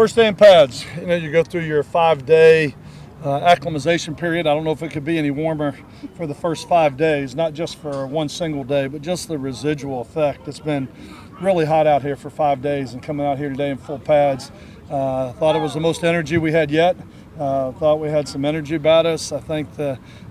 First day in pads. You go through your 5-day acclimatization period. I don't know if it could be any warmer for the first 5 days, not just for one single day, but just the residual effect. It's been really hot out here for 5 days, and coming out here today in full pads, thought it was the most energy we had yet. Thought we had some energy about us. I think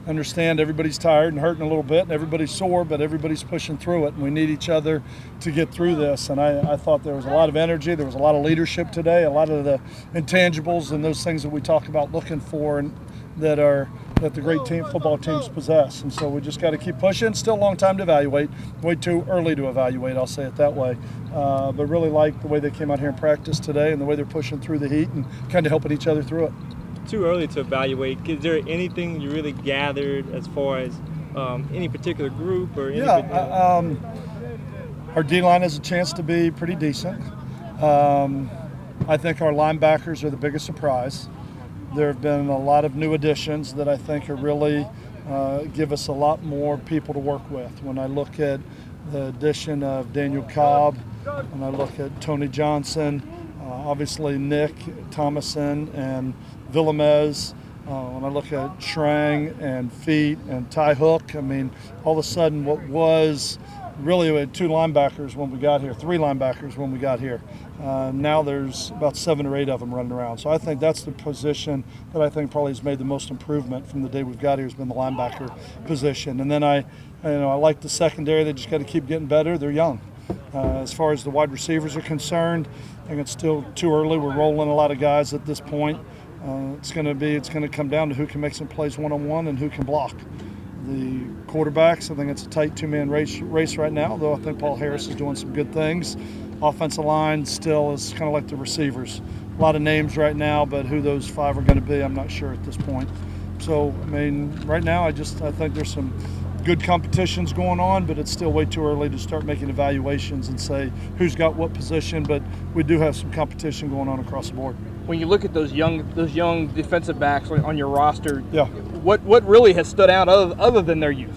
understand everybody's tired and hurting a little bit, and everybody's sore, but everybody's pushing through it, and we need each other to get through this. And I thought there was a lot of energy. There was a lot of leadership today, a lot of the intangibles and those things that we talk about looking for and that the great football teams possess. And so we just got to keep pushing. Still a long time to evaluate. Way too early to evaluate, I'll say it that way. But really like the way they came out here and practiced today and the way they're pushing through the heat and kind of helping each other through it. Too early to evaluate. Is there anything you really gathered as far as any particular group or any our D-line has a chance to be pretty decent. I think our linebackers are the biggest surprise. There have been a lot of new additions that I think are really give us a lot more people to work with. When I look at the addition of Daniel Cobb, when I look at Tony Johnson, obviously Nick Thomason and Villamez, when I look at Shrang and Feet and Ty Hook, I mean, all of a sudden what was really we had 2 linebackers when we got here, 3 linebackers when we got here. Now there's about 7 or 8 of them running around. So I think that's the position that I think probably has made the most improvement from the day we've got here has been the linebacker position. And then I like the secondary. They just got to keep getting better. They're young. As far as the wide receivers are concerned, I think it's still too early. We're rolling a lot of guys at this point. It's going to come down to who can make some plays one-on-one and who can block. The quarterbacks, I think it's a tight 2-man race right now, though I think Paul Harris is doing some good things. Offensive line still is kind of like the receivers. A lot of names right now, but who those 5 are going to be, I'm not sure at this point. So, I mean, right now I think there's some good competitions going on, but it's still way too early to start making evaluations and say who's got what position, but we do have some competition going on across the board. When you look at those young defensive backs on your roster, yeah, what really has stood out other than their youth?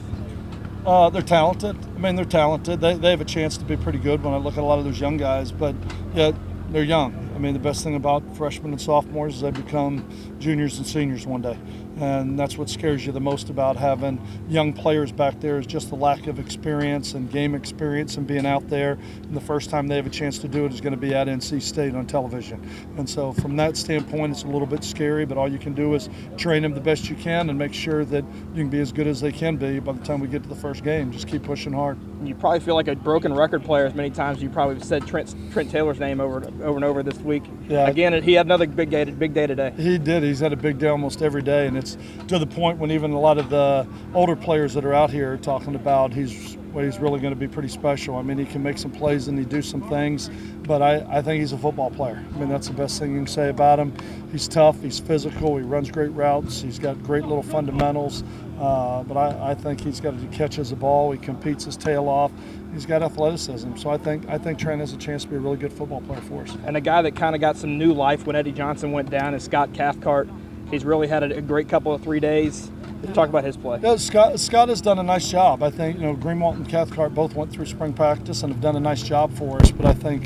They're talented. I mean, they're talented. They have a chance to be pretty good when I look at a lot of those young guys, but yeah, they're young. I mean, the best thing about freshmen and sophomores is they become juniors and seniors one day. And that's what scares you the most about having young players back there is just the lack of experience and game experience and being out there. And the first time they have a chance to do it is going to be at NC State on television. And so from that standpoint, it's a little bit scary, but all you can do is train them the best you can and make sure that you can be as good as they can be by the time we get to the first game. Just keep pushing hard. You probably feel like a broken record player as many times you probably said Trent Taylor's name over and over this week. Yeah. Again, he had another big day today. He did. He's had a big day almost every day, and it's to the point when even a lot of the older players that are out here are talking about he's really going to be pretty special. I mean, he can make some plays and he do some things, but I think he's a football player. I mean, that's the best thing you can say about him. He's tough, he's physical, he runs great routes, he's got great little fundamentals, but I think he's got to catch the ball, he competes his tail off, he's got athleticism. So I think Trent has a chance to be a really good football player for us. And a guy that kind of got some new life when Eddie Johnson went down is Scott Cathcart. He's really had a great couple of 3 days. Talk about his play. Yeah, Scott has done a nice job. I think Greenwalt and Cathcart both went through spring practice and have done a nice job for us. But I think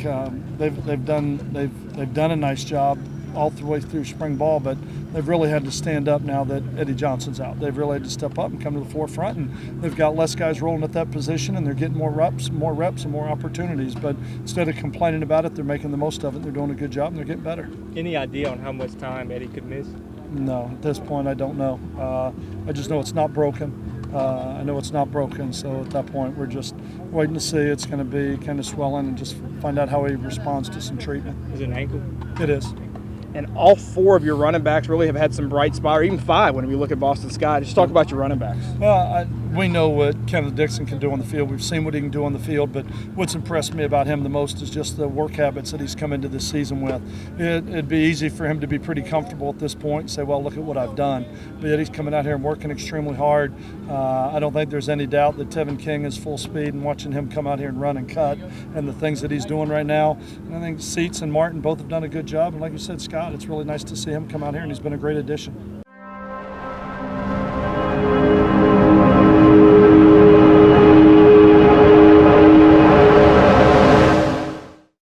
they've done a nice job all the way through spring ball. But they've really had to stand up now that Eddie Johnson's out. They've really had to step up and come to the forefront. And they've got less guys rolling at that position, and they're getting more reps and more opportunities. But instead of complaining about it, they're making the most of it. They're doing a good job and they're getting better. Any idea on how much time Eddie could miss? No, at this point I don't know. I just know it's not broken. I know it's not broken, so at that point we're just waiting to see. It's going to be kind of swelling and just find out how he responds to some treatment. Is it an ankle? It is. And all 4 of your running backs really have had some bright spots, or even 5 when we look at Boston Scott. Just talk about your running backs. Well, we know what Kenneth Dixon can do on the field. We've seen what he can do on the field, but what's impressed me about him the most is just the work habits that he's come into this season with. It'd be easy for him to be pretty comfortable at this point and say, well, look at what I've done. But yet he's coming out here and working extremely hard. I don't think there's any doubt that Tevin King is full speed, and watching him come out here and run and cut and the things that he's doing right now. And I think Seats and Martin both have done a good job. And like you said, Scott, it's really nice to see him come out here, and he's been a great addition.